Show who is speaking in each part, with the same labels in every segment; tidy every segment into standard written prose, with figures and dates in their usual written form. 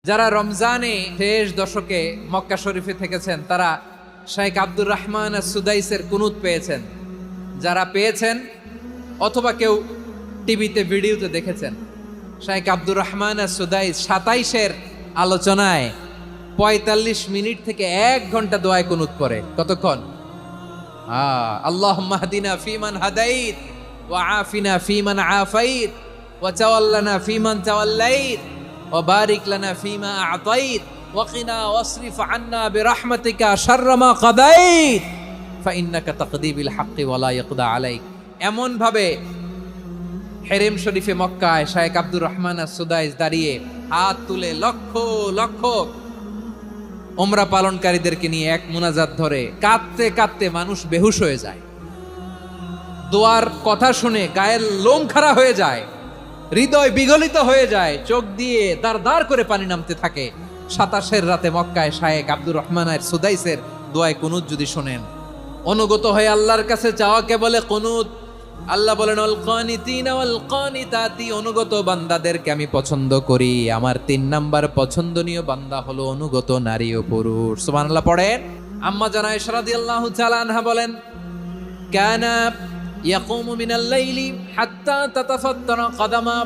Speaker 1: যারা রমজানে শেষ দশকে মক্কা শরীফে থেকেছেন তারা শেখ আব্দুর রহমান সুদাইসের কুনুত পেয়েছেন। যারা পেয়েছেন অথবা কেউ টিভিতে ভিডিওতে দেখেছেন, শেখ আব্দুর রহমান সুদাইস 27-এর আলোচনায় 45 মিনিট থেকে 1 ঘন্টা দোয়ায় কুনুত পড়ে। কতক্ষণ? আল্লাহুম্মা হাদিনা ফিমান হাদাইত ওয়া আফিনা ফিমান আফাইত ওয়া তাওয়াল্লানা ফিমান তাওয়াল্লাইত ওয়া বারিক লানা ফিমা আ'তাইত ওয়া কিনা ওয়াসরিফ আন্না বিরহমাতিকা শাররা মা কাদাইত ফা ইন্নাকা তাকদি বিল হাক্কি ওয়া লা ইয়াকদা আলাইক। এমন ভাবে হেরেম শরীফে মক্কায় শেখ আব্দুর রহমান সুদাইস দাঁড়িয়ে হাত তুলে লক্ষ লক্ষ উমরা পালনকারীদেরকে নিয়ে এক মুনাজাত ধরে কাঁদতে কাঁদতে মানুষ বেহুশ হয়ে যায়। দোয়ার কথা শুনে গায়ের লোম খাড়া হয়ে যায়, হৃদয় বিগলিত হয়ে যায়, চোখ দিয়ে দাঁড় দাঁড় করে পানি নামতে থাকে। 27-এর রাতে মক্কায় শেখ আব্দুর রহমান সুদাইসের দোয়ায় কুনুত যদি শোনেন, অনুগত হয়ে আল্লাহর কাছে চাওয়াকে বলে কুনুত। আল্লাহ বলেন আল কানিতিনা ওয়াল কানিতাতি, অনুগত বান্দাদেরকে আমি পছন্দ করি। আমার 3 নাম্বার পছন্দনীয় বান্দা হলো অনুগত নারী ও পুরুষ। সুবহানাল্লাহ পড়েন। আম্মা জানা আয়েশা রাদিয়াল্লাহু তাআলা আনহা বলেন, কানা ইয়াকুমু মিনাল লাইলি হাত্তা তাতাফাত্তারা কদামা,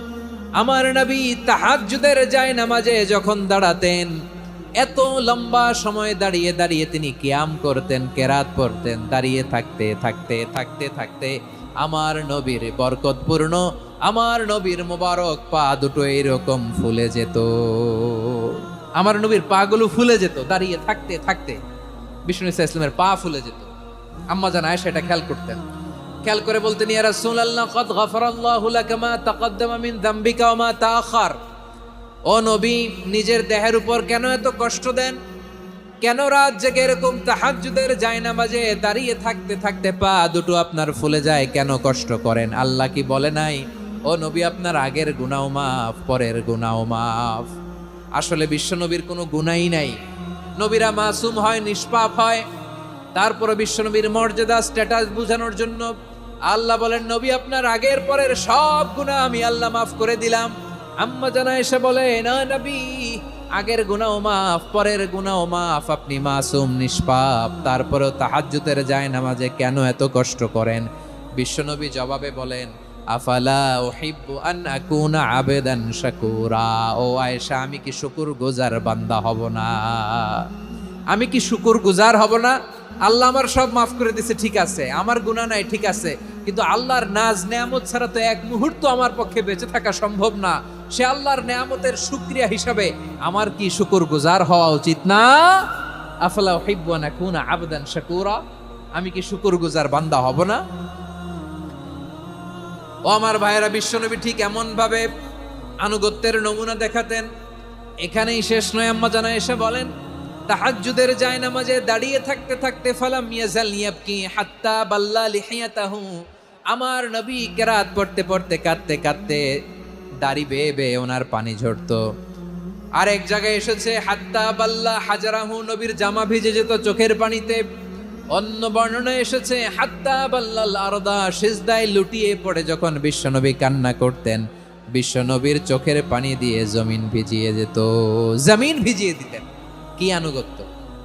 Speaker 1: আমার নবী তাহাজ্জুদের জায়নামাজে যখন দাঁড়াতেন এত লম্বা সময় দাঁড়িয়ে দাঁড়িয়ে তিনি কিয়াম করতেন, কেরাত পড়তেন। দাঁড়িয়ে থাকতে থাকতে থাকতে থাকতে আমার নবীর বরকতপূর্ণ, আমার নবীর মোবারক পা দুটো এইরকম ফুলে যেত। আমার নবীর পা গুলো ফুলে যেত দাঁড়িয়ে থাকতে থাকতে। বিষ্ণু ইসলামের পা ফুলে যেত। আম্মা জান আয়েশা এটা খেয়াল করতেন। খেয়াল করে বলতেন, ইয়া রাসূলুল্লাহ কদ গফারাল্লাহু লাকা মা তাকদ্দামা মিন যামবিকা ওয়া মা তাআখার। ও নবী, নিজের দেহের উপর কেন এত কষ্ট দেন? কেন রাত জেগে এরকম তাহাজ্জুদের জায়নামাজে দাঁড়িয়ে থাকতে থাকতে পা দুটো আপনার ফুলে যায়? কেন কষ্ট করেন? আল্লাহ কি বলে নাই, ও নবী আপনার আগের গুনাহ মাফ, পরের গুনাহ মাফ? আসলে বিশ্বনবীর কোনো গুনাহই নাই। নবীরা মাসুম হয়, নিষ্পাপ হয়। তারপরে বিশ্বনবীর মর্যাদা স্ট্যাটাস বোঝানোর জন্য আল্লাহ বলেন, নবী আপনার আগের পরের সব গুনাহ আমি আল্লাহ মাফ করে দিলাম। আম্মা জানা এসে বলে, না নবী, আগের গুনাহ মাফ, পরের গুনাহ মাফ, আপনি মাসুম, নিষ্পাপ, তারপরেও তাহাজ্জুদের জায়নামাজে কেন এত কষ্ট করেন? বিশ্বনবী জবাবে বলেন, আফালা উহিব্বু আন আকুনা আবেদান শাকুরা। ও আয়েশা, আমি কি শুকরগুজার বান্দা হব না? আমি কি শুকরগুজার হব না? আল্লাহ আমার সব মাফ করে দিয়েছে, ঠিক আছে, আমার গুনাহ নাই, ঠিক আছে, কিন্তু আল্লাহর নাজ নেয়ামত ছাড়া তো এক মুহূর্ত আমার পক্ষে বেঁচে থাকা সম্ভব না। সে আল্লাহর নেয়ামতের শুকরিয়া হিসাবে আমার কি শুকরগুজার হওয়া উচিত না? আফালা উহিব্বু আন আকুনা আবদান শাকুরা, আমি কি শুকরগুজার বান্দা হব না? ও আমার ভাইয়েরা, বিশ্বনবী ঠিক এমন ভাবে আনুগত্যের নমুনা দেখাতেন। এখানেই শেষ নয়। আম্মা জানা এসে বলেন, তাহাজ্জুদের জায়নামাজে দাঁড়িয়ে থাকতে থাকতে ফালাম ইয়াজাল ইয়াবকি হাত্তা বাল্লা লিহিয়াতাহু, আমার নবী কেরাত পড়তে পড়তে কাঁদতে কাঁদতে দাড়ি বেয়ে বেয়ে ওনার পানি ঝরতো। আর এক জায়গায় এসেছে হাত্তা বাল্লা হাজারাহু, নবীর জামা ভিজে যেত চোখের পানিতে। অন্য বর্ণনায় এসেছে হাত্তা বাল্লাল আরদা, সিজদায় লুটিয়ে পড়ে যখন বিশ্বনবী কান্না করতেন, বিশ্বনবীর চোখের পানি দিয়ে জমিন ভিজিয়ে যেত, জমিন ভিজিয়ে দিতেন। কি আনুগত্য,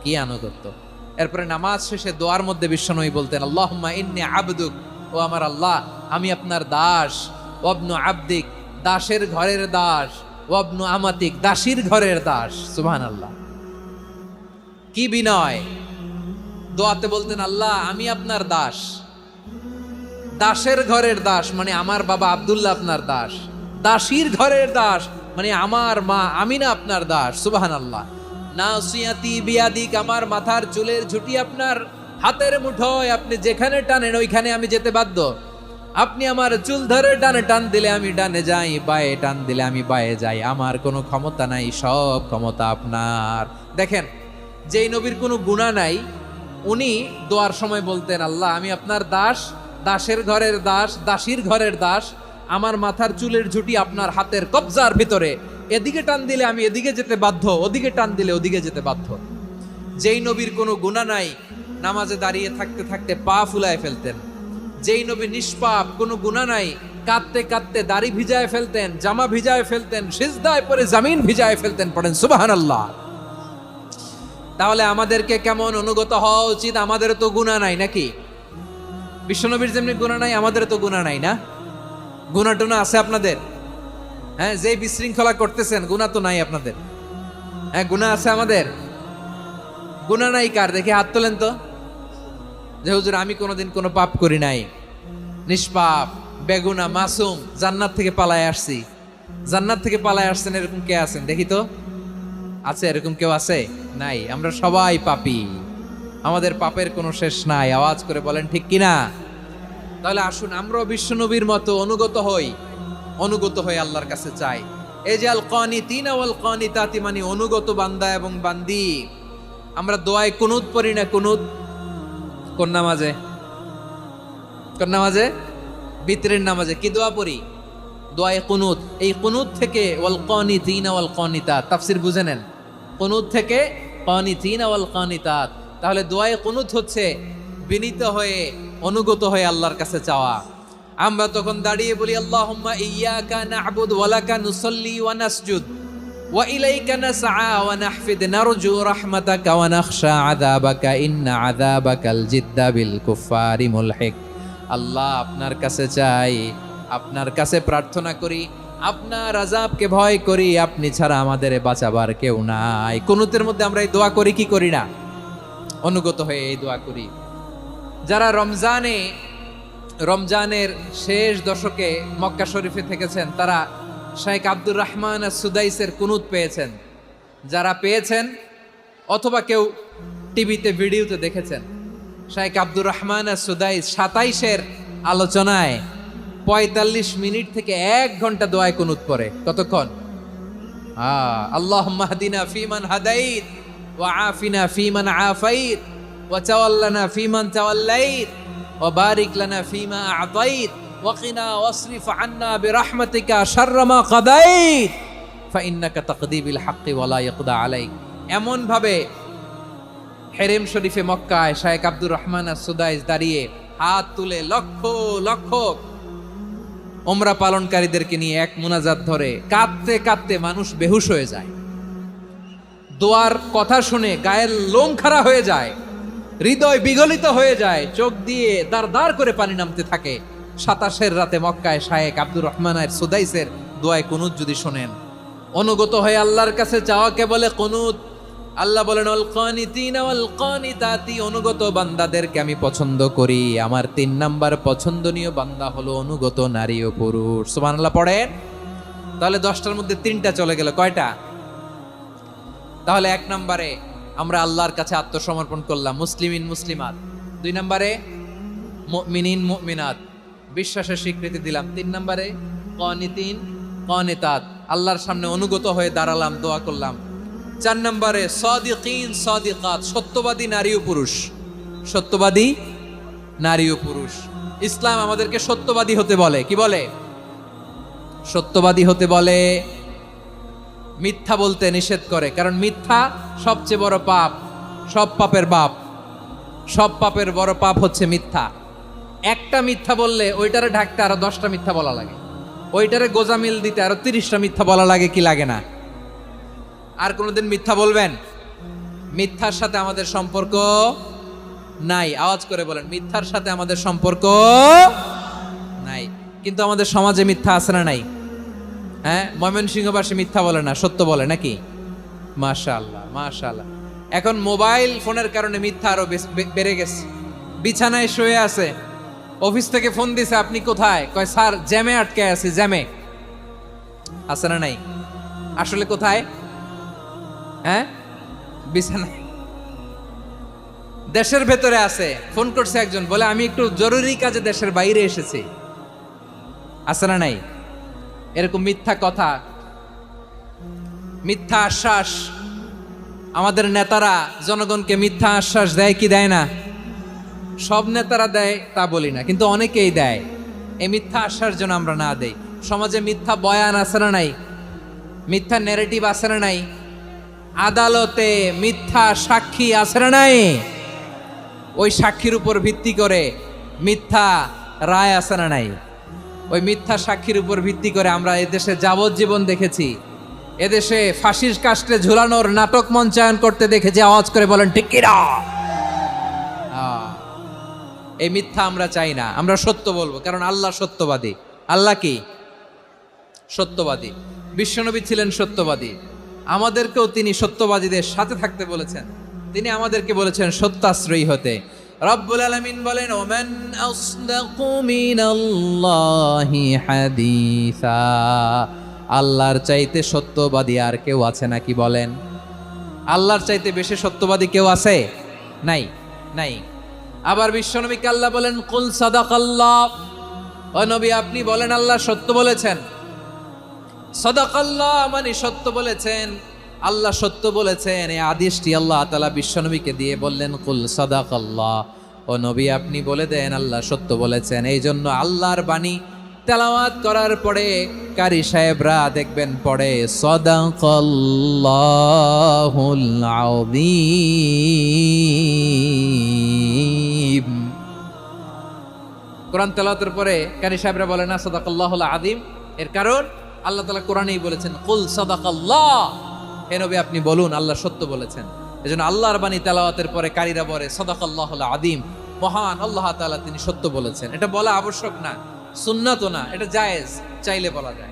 Speaker 1: কি আনুগত্য! এরপরে নামাজ শেষে দোয়ার মধ্যে বিশ্বনবী বলতেন, আল্লাহুম্মা ইন্নী আবদুক, ও আমার আল্লাহ, আমি আপনার দাস। ওয়াবনু আবদিক, দাসের ঘরের দাস। ওয়াবনু আমাতিক, দাসীর ঘরের দাস। সুবহানাল্লাহ, কি বিনয়! দোয়াতে বলতেন, আল্লাহ আমি আপনার দাস। দাসের ঘরের দাস মানে আমার বাবা আব্দুল্লাহ আপনার দাস। দাসীর ঘরের দাস মানে আমার মা আমিনা আপনার দাস। সুবহানাল্লাহ। নাসিয়াতি বিয়াদিক, আমার মাথার চুলের ঝুঁটি আপনার হাতের মুঠোয়, আপনি যেখানে টানেন ওইখানে আমি যেতে বাধ্য। আপনি আমার চুল ধরে ডানে টান দিলে আমি ডানে যাই, বায়ে টান দিলে আমি বায়ে যাই। আমার কোনো ক্ষমতা নাই, সব ক্ষমতা আপনার। দেখেন, যেই নবীর কোনো গুনাহ নাই উনি দোয়ার সময় বলতেন, আল্লাহ আমি আপনার দাস, দাসের ঘরের দাস, দাসীর ঘরের দাস। আমার মাথার চুলের ঝুঁটি আপনার হাতের কবজার ভিতরে, এদিকে টান দিলে আমি এদিকে যেতে বাধ্য, ওদিকে টান দিলে ওদিকে যেতে বাধ্য। যেই নবীর কোনো গুনাহ নাই নামাজে দাঁড়িয়ে থাকতে থাকতে পা ফুলায় ফেলতেন। যেই নবী নিষ্পাপ, কোনো গুনাহ নাই, কাঁদতে কাঁদতে দাড়ি ভিজায় ফেলতেন, জামা ভিজায় ফেলতেন, সিজদায় পরে জমিন ভিজায় ফেলতেন। পড়েন সুবহানাল্লাহ। তাহলে আমাদেরকে কেমন অনুগত হওয়া উচিত? আমাদের তো গুনাহ নাই নাকি? বিশ্বনবীর যেমনি গুনাহ নাই, আমাদের তো গুনাহ নাই না? গুনাহ টুনা আছে আপনাদের? হ্যাঁ, যে বিশৃঙ্খলা করতেছেন গুনাহ তো নাই আপনাদের? হ্যাঁ, গুনাহ আছে আমাদের? গুনাহ নাই কার? দেখি হাত তোলেন তো, যে হুজুর আমি কোনোদিন কোনো পাপ করি নাই, নিষ্পাপ, বেগুনা, মাসুম, জান্নাত থেকে পালায় আসছি। জান্নাত থেকে পালায় আসছেন এরকম কে আছেন দেখি তো? আছে এরকম কেউ? আছে? নাই। আমরা সবাই পাপী, আমাদের পাপের কোনো শেষ নাই। আওয়াজ করে বলেন ঠিক কিনা? তাহলে আসুন আমরাও বিশ্বনবীর মতো অনুগত হই, অনুগত হয়ে আল্লাহর কাছে চাই। এই যে আল কানিতিনা ওয়াল কানিতাতি, মানে অনুগত বান্দা এবং বান্দি। আমরা দোয়ায় কুনুত পড়ি না? কুনুত কোন নামাজে? কোন নামাজে? বিতরের নামাজে কি দোয়া পড়ি? দোয়ায়ে কুনুত। এই কুনুত থেকে ওয়াল কানিতিনা ওয়াল কানিতাত, তাফসীর বুঝে নেন। কুনুত থেকে কানিতিনা ওয়াল কানিতাত। তাহলে দোয়ায়ে কুনুত হচ্ছে বিনীত হয়ে, অনুগত হয়ে আল্লাহর কাছে চাওয়া। আমরা তখন দাঁড়িয়ে বলি আল্লাহুম্মা ইয়্যাকা না'বুদু ওয়া লাকা নুসাল্লি ওয়া নাসজুদ ওয়া ইলাইকা নাসআ ওয়া নাহফিদ নারজু রাহমাতাকা ওয়া নাখশা আযাবাকা ইন্না আযাবাকাল জিদ্দা বিল কুফফারি মুলহিক। আল্লাহ, আপনার কাছে চাই, আপনার কাছে প্রার্থনা করি, আপনার আযাবকে ভয় করি, আপনি ছাড়া আমাদের বাঁচাবার কেউ নাই। কুনুতের মধ্যে আমরা এই দোয়া করি কি করি না? অনুগত হয়ে এই দোয়া করি। যারা রমজানের শেষ দশকে মক্কা শরীফে থেকেছেন, তারা শেখ আব্দুর রহমান সুদাইসের কুনুত পেয়েছেন। যারা পেয়েছেন অথবা কেউ টিভিতে ভিডিওতে দেখেছেন, শেখ আব্দুর রহমান সুদাইস 27-এর আলোচনায় 45 মিনিট থেকে 1 ঘন্টা দোয়ায় কুনুত পড়ে। কতক্ষণ? আল্লাহুম্মা হদিনা ফিমান হাদাইত ওয়া আফিনা ফিমান আফাইত ওয়া তাওয়াল্লানা ফিমান তাওয়াল্লাইত ওয়া বারিক লানা ফিমা আ'তাইত ওয়া কিনা ওয়াসরিফ আন্না বিরহমাতিকা শাররা মা কাদাইত ফাইন্নাকা তাকদি বিল হাক্কি ওয়া লা ইয়াকদা আলাইক। এমন ভাবে হেরেম শরীফে মক্কায় শেখ আব্দুর রহমান সুদাইস দাঁড়িয়ে হাত তুলে লক্ষ লক্ষ উমরা পালনকারীদেরকে নিয়ে এক মুনাজাত ধরে কাঁদতে কাঁদতে মানুষ বেহুশ হয়ে যায়। দোয়ার কথা শুনে গায়ের লোম খাড়া হয়ে যায়, হৃদয় বিগলিত হয়ে যায়, চোখ দিয়ে দাঁড় দাঁড় করে পানি নামতে থাকে। 27-এর রাতে মক্কায় শেখ আব্দুর রহমান সুদাইসের দোয়ায় কুনুত যদি শোনেন, অনুগত হয়ে আল্লাহর কাছে চাওয়াকে বলে কুনুত। আল্লাহ বলেন আল কানিতিনা ওয়াল কানিতাতি, অনুগত বান্দাদেরকে আমি পছন্দ করি। আমার 3 নাম্বার পছন্দনীয় বান্দা হলো অনুগত নারী ও পুরুষ। সুবহানাল্লাহ পড়েন। তাহলে 10টার মধ্যে 3টা চলে গেল। কয়টা? তাহলে 1 নম্বরে আমরা আল্লাহর কাছে আত্মসমর্পণ করলাম, মুসলিমিন মুসলিমাত। 2 নম্বরে মুমিনিন মুমিনাত, বিশ্বাসের স্বীকৃতি দিলাম। 3 নম্বরে কানিতিন কানিতাত, আল্লাহর সামনে অনুগত হয়ে দাঁড়ালাম, দোয়া করলাম। 4 নম্বরে সাদিকিন সাদিকাত, সত্যবাদী নারী ও পুরুষ। সত্যবাদী নারী ও পুরুষ। ইসলাম আমাদেরকে সত্যবাদী হতে বলে। কি বলে? সত্যবাদী হতে বলে। মিথ্যা বলতে নিষেধ করে, কারণ মিথ্যা সবচেয়ে বড় পাপ, সব পাপের বাপ। সব পাপের বড় পাপ হচ্ছে মিথ্যা। একটা মিথ্যা বললে ওইটারে ঢাকতে আরো 10টা মিথ্যা বলা লাগে, ওইটারে গোজামিল দিতে আরো 30টা মিথ্যা বলা লাগে। কি লাগে না? আর কোনোদিন মিথ্যা বলবেন? মিথ্যার সাথে আমাদের সম্পর্ক নাই। আওয়াজ করে বলেন, মিথ্যার সাথে আমাদের সম্পর্ক নাই। কিন্তু আমাদের সমাজে মিথ্যা আছে না নাই? হ্যাঁ, ময়মনসিংহবাসী মিথ্যা বলে না, সত্য বলে নাকি? মাশাআল্লাহ মাশাআল্লাহ। এখন মোবাইল ফোনের কারণে মিথ্যা আরো বেড়ে গেছে। বিছানায় শুয়ে আছে, অফিস থেকে ফোন দিছে, আপনি কোথায়? কয় স্যার জ্যামে আটকে আছি। জ্যামে আছে না নাই? আসলে কোথায়? হ্যাঁ, বিছানায়। দেশের ভেতরে আছে, ফোন করছে একজন, বলে আমি একটু জরুরি কাজে দেশের বাইরে এসেছি। আছে না নাই? এরকম মিথ্যা কথা, মিথ্যা আশ্বাস। আমাদের নেতারা জনগণকে মিথ্যা আশ্বাস দেয় কি দেয় না? সব নেতারা দেয় তা বলি না, কিন্তু অনেকেই দেয়। এই মিথ্যা আশ্বাস যেন আমরা না দেই। সমাজে মিথ্যা বয়ান আছে না নাই? মিথ্যা ন্যারেটিভ আছে না নাই? আদালতে মিথ্যা সাক্ষী আছে না নাই? ওই সাক্ষীর উপর ভিত্তি করে মিথ্যা রায় আছে না নাই? ওই মিথ্যা সাক্ষীর উপর ভিত্তি করে আমরা এদেশে যাবজ্জীবন দেখেছি, এদেশে ফাঁসির কাস্টে ঝুলানোর নাটক মঞ্চায়ন করতে দেখেছি। আওয়াজ করে বলেন ঠিক কি না? এই মিথ্যা আমরা চাই না, আমরা সত্য বলবো, কারণ আল্লাহ সত্যবাদী। আল্লাহ কি? সত্যবাদী। বিশ্বনবী ছিলেন সত্যবাদী, আমাদেরকেও তিনি সত্যবাদীদের সাথে থাকতে বলেছেন। তিনি আমাদেরকে বলেছেন সত্যাশ্রয়ী হতে। রব্বুল আলামিন বলেন, ওমান আসদাকু মিনাল্লাহি হাদিসা, আল্লাহর চাইতে সত্যবাদী আর কেউ আছে নাকি বলেন? আল্লাহর চাইতে বেশি সত্যবাদী কেউ আছে? নাই, নাই। আবার বিশ্বনবীকে আল্লাহ বলেন, কুল সাদাকাল্লাহ, ও নবী আপনি বলেন আল্লাহ সত্য বলেছেন। সাদাকাল্লাহ মানে সত্য বলেছেন, আল্লাহ সত্য বলেছেন। এই আদেশটি আল্লাহ তাআলা বিশ্বনবীকে দিয়ে বললেন, কুল সাদাকাল্লাহ, ও নবী আপনি বলে দেন আল্লাহ সত্য বলেছেন। এই জন্য আল্লাহর বাণী তেলাওয়াত করার পরে কারি সাহেবরা দেখবেন পড়ে সাদাকাল্লাহুল আযীম। কোরআন তেলাওয়াতের পরে কারি সাহেবরা বলে না সাদাকাল্লাহুল আযীম, এর কারণ আল্লাহ তাআলা কোরআনেই বলেছেন কুল সাদাকাল্লাহ, হে নবী আপনি বলুন আল্লাহ সত্য বলেছেন। এজন্য আল্লাহর বাণী তেলাওয়াতের পরে কারীরা বলে সাদাকাল্লাহুল আযীম, মহান আল্লাহ তাআলা তিনি সত্য বলেছেন। এটা বলা আবশ্যক না, সুন্নাতও না, এটা জায়েজ, চাইলে বলা যায়।